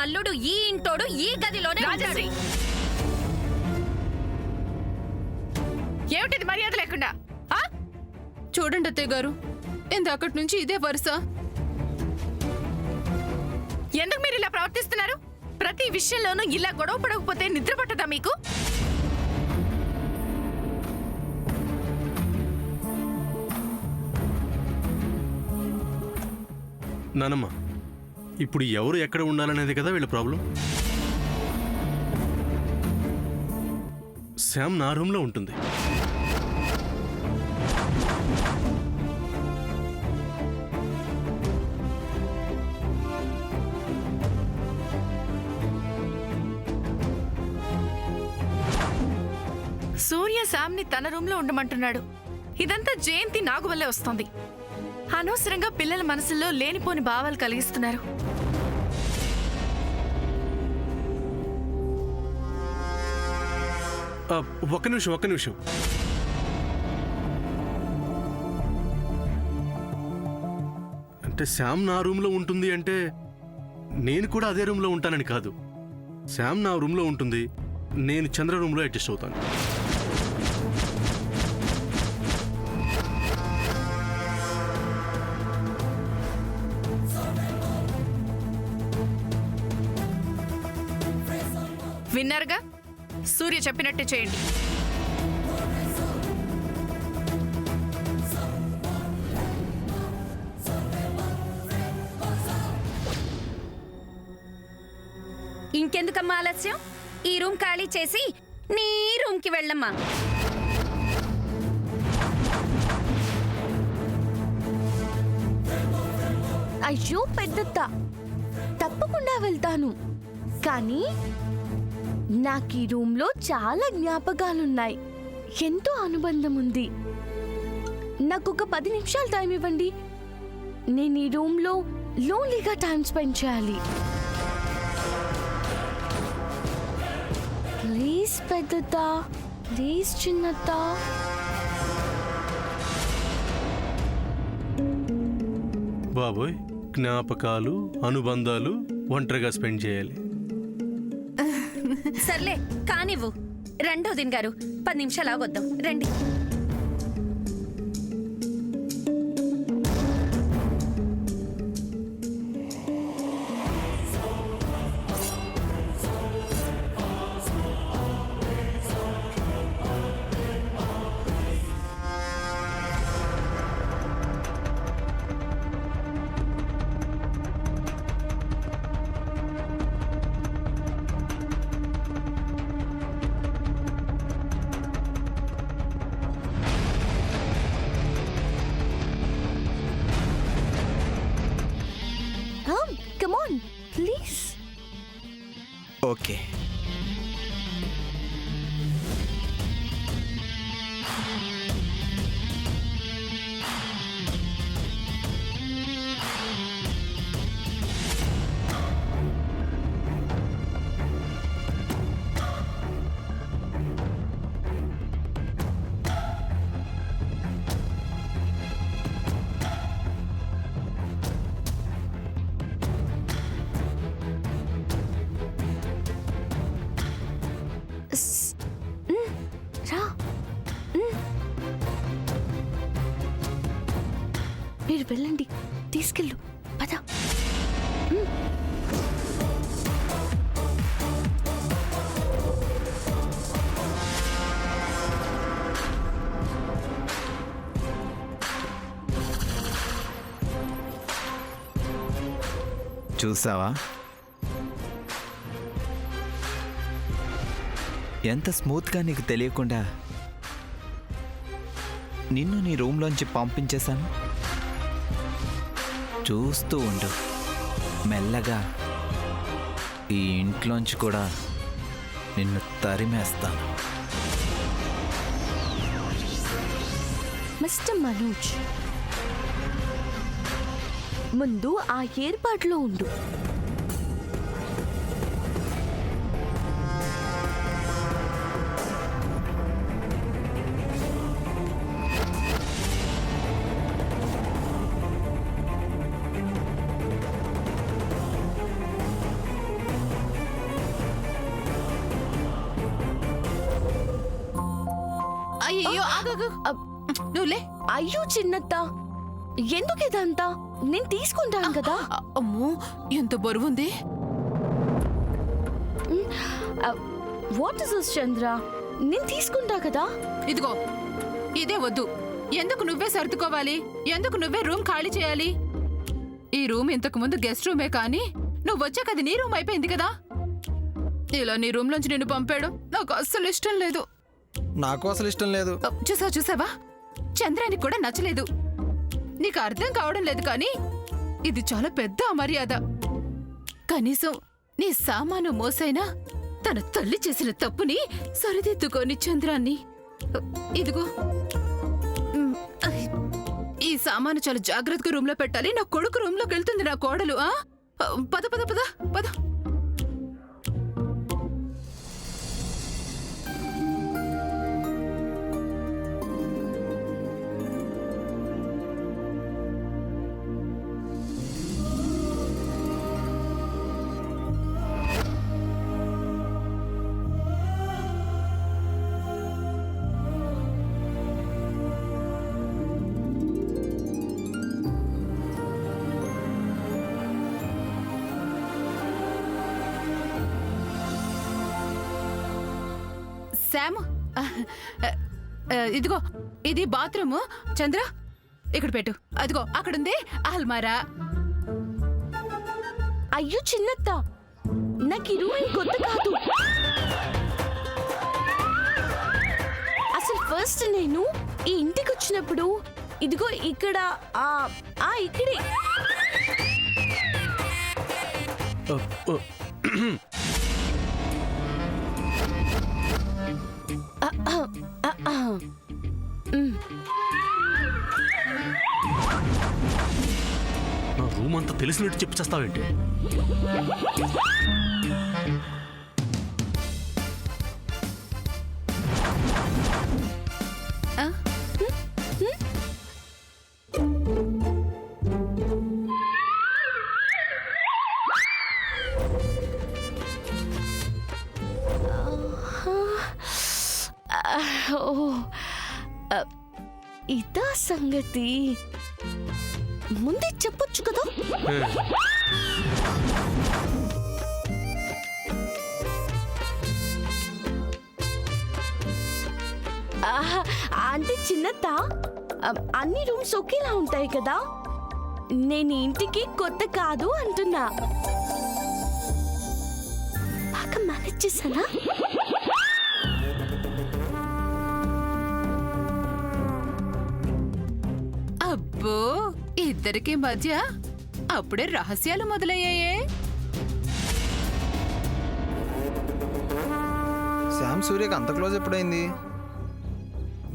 అల్లుడు ఈ ఇంటోడు ఈ గదిలోనే ఉంటాడు. ఏమిటిది మర్యాద లేకుండా? చూడండి అత్తయ్య గారు, ఇందాకటి నుంచి ఇదే వరుస. ఎందుకు మీరు ఇలా ప్రవర్తిస్తున్నారు? ప్రతి విషయంలోనూ ఇలా గొడవ పడకపోతే నిద్ర పట్టదా మీకు? నానమ్మ, ఇప్పుడు ఎవరు ఎక్కడ ఉండాలనేది కదా వీళ్ళ ప్రాబ్లం. శామ్ నా రూమ్లో ఉంటుంది. సూర్య శామ్ని తన రూమ్ లో ఉండమంటున్నాడు. ఇదంతా జయంతి నాగు వల్లే వస్తుంది. అనవసరంగా పిల్లల మనసుల్లో లేనిపోని భావాలు కలిగిస్తున్నారు. ఒక్క నిమిషం. అంటే శామ్ నా రూమ్లో ఉంటుంది అంటే నేను కూడా అదే రూమ్లో ఉంటానని కాదు. శామ్ నా రూమ్లో ఉంటుంది, నేను చంద్ర రూమ్లో అడ్జస్ట్ అవుతాను. విన్నారుగా, సూర్య చెప్పినట్టే చేయండి. ఇంకెందుకమ్మా ఆలస్యం? ఈ రూమ్ ఖాళీ చేసి నీ రూమ్కి వెళ్ళమ్మా. అయ్యో పెద్దత్త, తప్పకుండా వెళ్తాను. కానీ నాకు ఈ రూమ్లో చాలా జ్ఞాపకాలున్నాయి, ఎంతో అనుబంధం ఉంది. నాకు ఒక 10 నిమిషాలు టైం ఇవ్వండి. నేను ఈ రూమ్లో లోన్లీగా టైం స్పెండ్ చేయాలి. ప్లీజ్ పెద్దత్త, ప్లీజ్ చిన్నత్త. బాబోయ్, జ్ఞాపకాలు, అనుబంధాలు ఒంటరిగా స్పెండ్ చేయాలి. సర్లే కానివ్వు. రెండో దిన్ గారు 10 నిమిషాలు ఆగొద్దాం, రండి. Come on, please. ఓకే. రా. మీరు వెళ్ళండి, తీసుకెళ్ళు. పద. చూసావా ఎంత స్మూత్గా నీకు తెలియకుండా నిన్ను నీ రూమ్లోంచి పంపించేశాను. చూస్తూ ఉండు, మెల్లగా ఈ ఇంట్లోంచి కూడా నిన్ను తరిమేస్తాను. మిస్టర్ మనోజ్, ముందు ఆ ఏర్పాట్లో ఉండు. అయ్యో ఆగు నువ్వులే. అయ్యో చిన్నత్త, ఎందుకు ఇదంతా? నేను తీసుకుంటాను కదా. అమ్మో ఎంత బరువుంది. వాట్ ఇస్ దిస్ చంద్ర? నేను తీసుకుంటా కదా. ఇదిగో ఇదే వద్దు. ఎందుకు నువ్వే సర్దుకోవాలి? ఎందుకు నువ్వే రూమ్ ఖాళీ చేయాలి? ఈ రూమ్ ఇంతకు ముందు గెస్ట్ రూమే కానీ నువ్వు వచ్చాక అది నీ రూమ్ అయిపోయింది కదా. ఇలా నీ రూమ్ నుంచి నిన్ను పంపేయడం నాకు అస్సలు ఇష్టం లేదు. నాకు అసలు ఇష్టం లేదు. చూసావా, చంద్రానికి కూడా నచ్చలేదు. నీకు అర్థం కావడం లేదు కానీ ఇది చాలా పెద్ద అమర్యాద. కనీసం నీ సామాను మోసైనా తన తల్లి చేసిన తప్పుని సరిదిద్దుకోని చంద్రాన్ని. ఇదిగో ఈ సామాను చాలా జాగ్రత్తగా రూమ్ లో పెట్టాలి. నా కొడుకు రూమ్ లోకి వెళ్తుంది నా కోడలు. పద పద పద పద. శామ్, ఇదిగో ఇది బాత్రూమ్. చంద్ర ఇక్కడ పెట్టు. అదిగో అక్కడుంది అల్మారా. అయ్యో చిన్నత్త, నాకు ఈ రూమ్ కొత్త కాదు. అసలు ఫస్ట్ నేను ఈ ఇంటికి వచ్చినప్పుడు ఇదిగో ఇక్కడ ఇక్కడే. నా రూమ్ అంతా తెలిసినట్టు చెప్పి చేస్తావేంటి? ఇదా సంగతి. ముందే చెప్పొచ్చు కదా. అంటే చిన్నత్త, అన్ని రూమ్స్ ఒకేలా ఉంటాయి కదా. నేను ఇంటికి కొత్త కాదు అంటున్నా. బాగా మేనేజ్ చేశానా? అబ్బో, ఇద్దరికి మధ్య అప్పుడే రహస్యాలు మొదలయ్యాయే. శ్యామ్ సూర్యకి అంత క్లోజ్ ఎప్పుడైంది?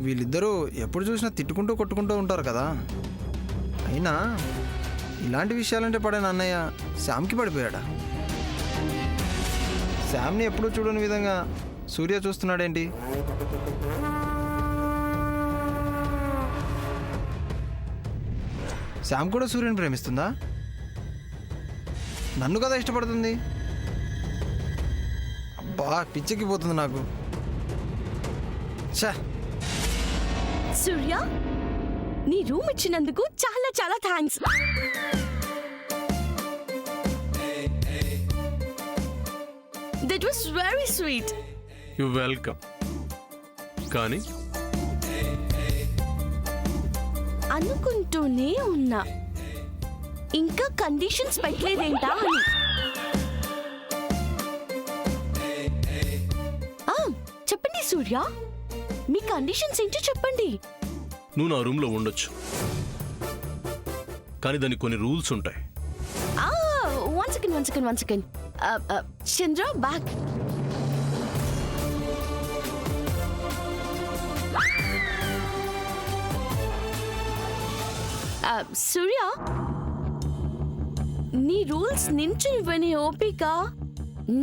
వీళ్ళిద్దరూ ఎప్పుడు చూసినా తిట్టుకుంటూ కొట్టుకుంటూ ఉంటారు కదా. అయినా ఇలాంటి విషయాలంటే పడిన అన్నయ్య శ్యామ్కి పడిపోయాడా? శ్యామ్ని ఎప్పుడూ చూడని విధంగా సూర్య చూస్తున్నాడేంటి? శ్యామ్ కూడా సూర్యని ప్రేమిస్తుందా? నన్ను కదా ఇష్టపడుతుంది. అబ్బా పిచ్చెక్కిపోతుంది నాకు. ఛా, సూర్య, నీ రూమ్ ఇచ్చినందుకు చాలా చాలా thanks. That was very sweet. You welcome. కానీ అనుకుంటూనే ఉన్నా, ఇంకా కండిషన్స్ పెట్టలేదేంటా అని. చెప్పండి సూర్య, మీ కండిషన్స్ ఏంటో చెప్పండి. నువ్వు నా రూమ్లో ఉండొచ్చు, కానీ దానికి కొన్ని రూల్స్ ఉంటాయి. One second. Chandra back. Surya, నీ రూల్స్ నించుని వినే ఓపిక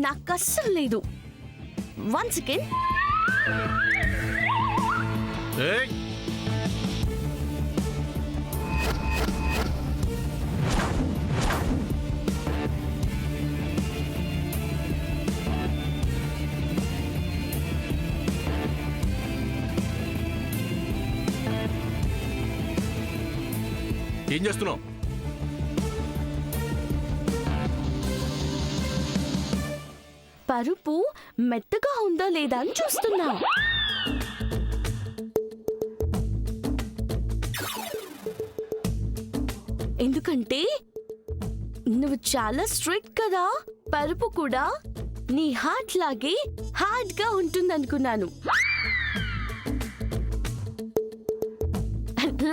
నాకు అస్సలు లేదు. One second. ఏయ్, ఏం చేస్తున్నావు? పరుపు మెత్తగా ఉందా లేదా అని చూస్తున్నా. ఎందుకంటే నువ్వు చాలా స్ట్రిక్ట్ కదా, పరుపు కూడా నీ హార్ట్ లాగే హార్డ్ గా ఉంటుందనుకున్నాను.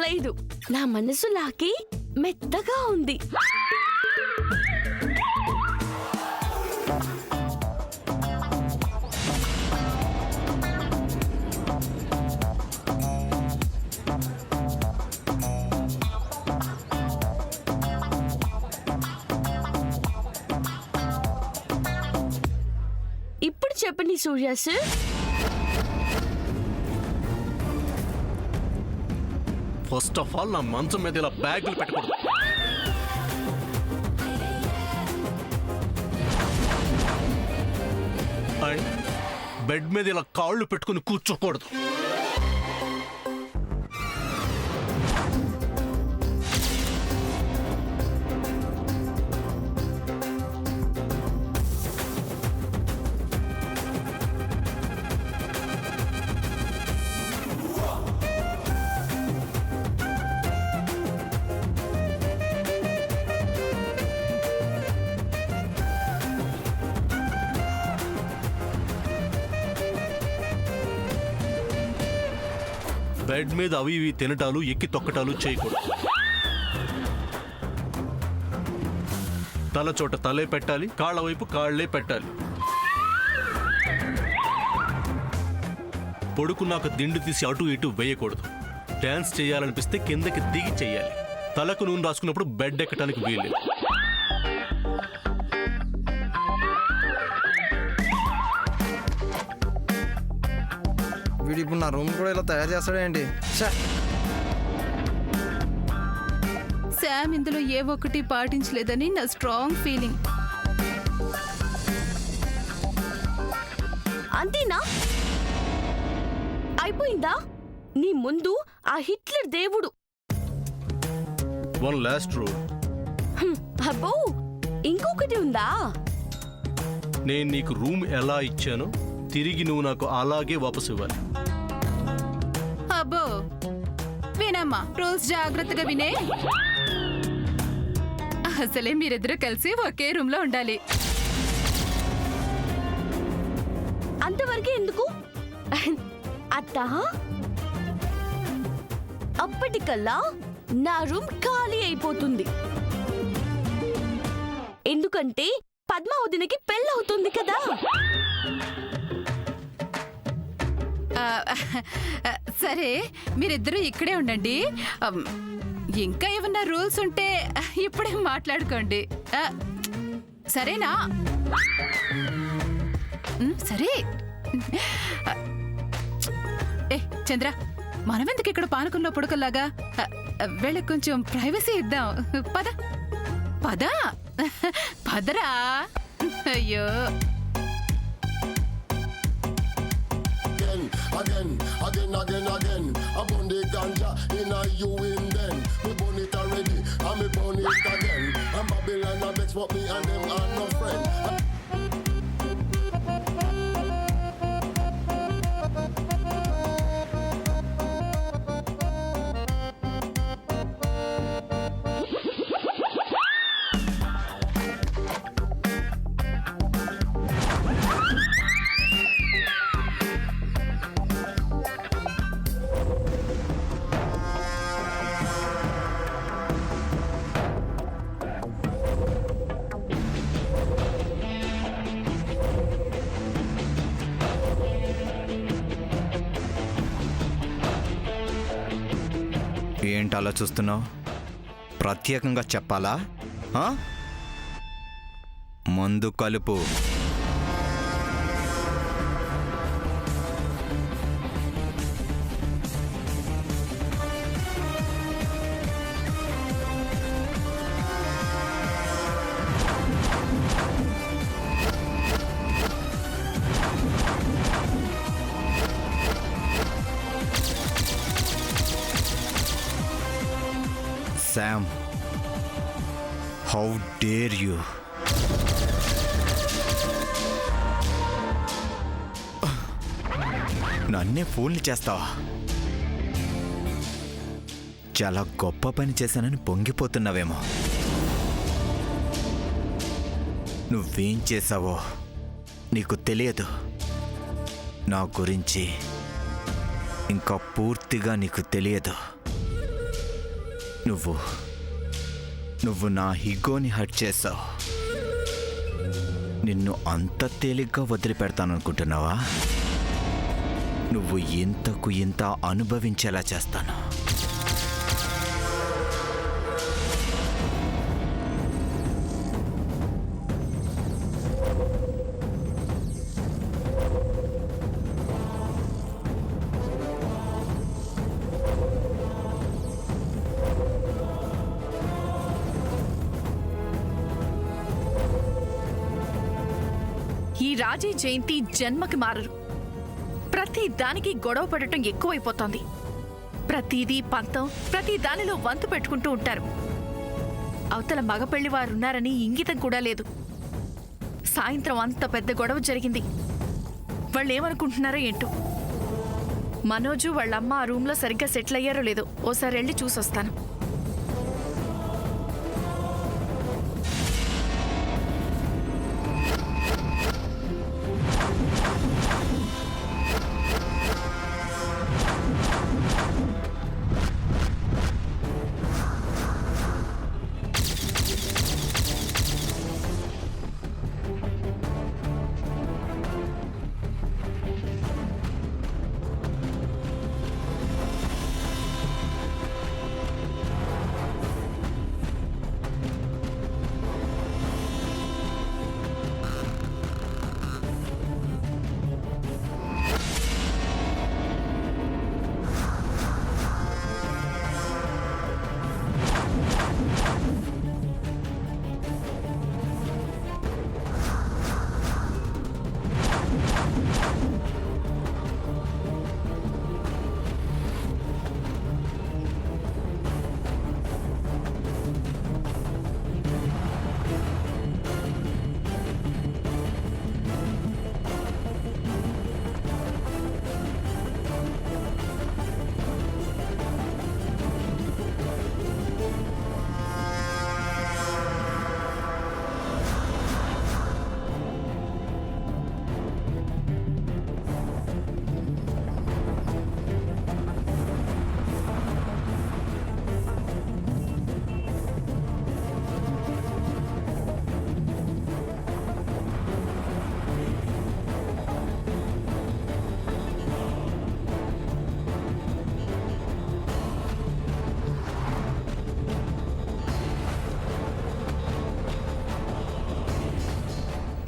లేదు, నా మనసు లాగే మెత్తగా ఉంది. ఇప్పుడు చెప్పండి సూర్య సార్. ఫస్ట్ ఆఫ్ ఆల్ నా మంచం మీద ఇలా బ్యాగులు పెట్టకూడదు. అండ్ బెడ్ మీద ఇలా కాళ్ళు పెట్టుకుని కూర్చోకూడదు. బెడ్ మీద అవి ఇవి తినటాలు, ఎక్కి తొక్కటాలు చేయకూడదు. తల చోట తలే పెట్టాలి, కాళ్ళ వైపు కాళ్లే పెట్టాలి. పడుకున్నాక దిండు తీసి అటు ఇటు వేయకూడదు. డ్యాన్స్ చేయాలనిపిస్తే కిందకి దిగి చెయ్యాలి. తలకు నూనె రాసుకున్నప్పుడు బెడ్ ఎక్కడానికి వీల్లేదు. వీడు ఇప్పుడు నా రూమ్ కూడా ఇలా తయారు చేస్తాడేంటి? శామ్ ఇందులో ఏ ఒక్కటి పాటించలేదని నా స్ట్రాంగ్ ఫీలింగ్. అంతేనా? అయిపోయిందా? నీ ముందు ఆ హిట్లర్ దేవుడు. One last rule. అబ్బో, ఇంకొకటి ఉందా? నేను నీకు రూమ్ ఎలా ఇచ్చానో తిరిగి నువ్వు నాకు అలాగే వాపసు ఇవ్వాలి. అబ్బో, వినమ్మా, రూల్స్ జాగ్రత్తగా వినే. అసలే మీరిద్దరూ కలిసి ఒకే రూమ్ లో ఉండాలి. అంతవరకే ఎందుకు? అత్త, అప్పటికల్లా నా రూమ్ ఖాళీ అయిపోతుంది. ఎందుకంటే పద్మావతికి పెళ్ళవుతుంది కదా. సరే, మీరిద్దరూ ఇక్కడే ఉండండి. ఇంకా ఏమన్నా రూల్స్ ఉంటే ఇప్పుడే మాట్లాడుకోండి. సరేనా? సరే. ఏ చంద్ర, మనమెందుకు ఇక్కడ పానకంలో పుడకల్లాగా? వీళ్ళకి కొంచెం ప్రైవసీ ఇద్దాం. పద పద పదరా. అయ్యో, again. I burn the ganja in a you in then. Me burn it already, and me burn it again. And Babylon a vex what me and them are no friend. ఏంటి అలా చూస్తున్నావు? ప్రత్యేకంగా చెప్పాలా? మందు కలుపు. Sam, how dare you? నన్నే ఫోన్లు చేస్తావా? చాలా గొప్ప పని చేశానని పొంగిపోతున్నావేమో. నువ్వేం చేశావో నీకు తెలియదు. నా గురించి ఇంకా పూర్తిగా నీకు తెలియదు. నువ్వు నా ఈగోని హర్ట్ చేశావు. నిన్ను అంత తేలిగ్గా వదిలిపెడతాననుకుంటున్నావా? నువ్వు ఇంతకు ఇంత అనుభవించేలా చేస్తాను. ఈ రాజీ జయంతి జన్మకి మారరు. ప్రతి దానికి గొడవ పడటం ఎక్కువైపోతోంది. ప్రతిదీ పంతం, ప్రతి దానిలో వంతు పెట్టుకుంటూ ఉంటారు. అవతల మగ పెళ్లి వారున్నారని ఇంగితం కూడా లేదు. సాయంత్రం అంత పెద్ద గొడవ జరిగింది. వాళ్ళేమనుకుంటున్నారో ఏంటో. మనోజు వాళ్ళమ్మ ఆ రూమ్లో సరిగ్గా సెటిల్ అయ్యారో లేదో ఓసారి వెళ్ళి చూసొస్తాను.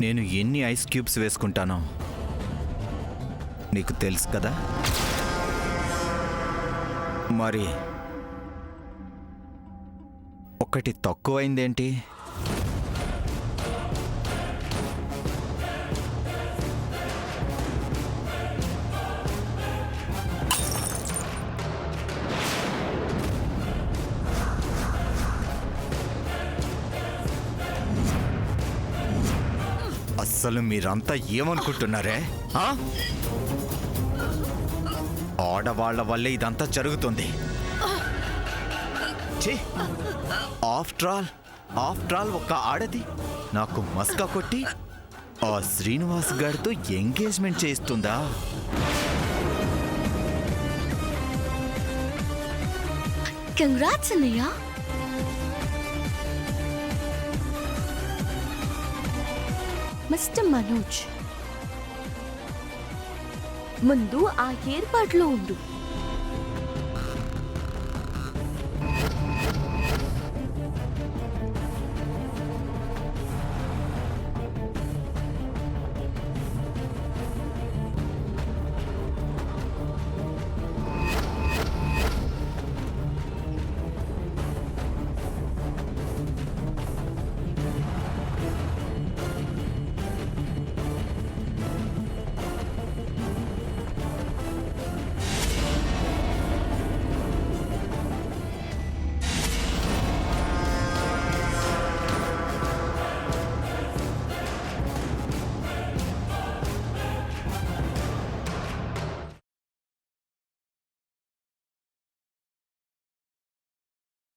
నేను ఎన్ని ఐస్ క్యూబ్స్ వేసుకుంటానో నీకు తెలుసు కదా. మరి ఒకటి తక్కువైందేంటి? అస్సలు మీరంతా ఏమనుకుంటున్నారే? ఆడవాళ్ల వల్లే ఇదంతా జరుగుతుంది. ఆఫ్టర్ ఆల్ ఒక ఆడది నాకు మస్కా కొట్టి ఆ శ్రీనివాస్ గారితో ఎంగేజ్మెంట్ చేస్తుందా? కంగ్రాట్స్ అన్నయ్య. మిస్టర్ మనోజ్, ముందు ఆ ఏర్పాట్లో ఉండు.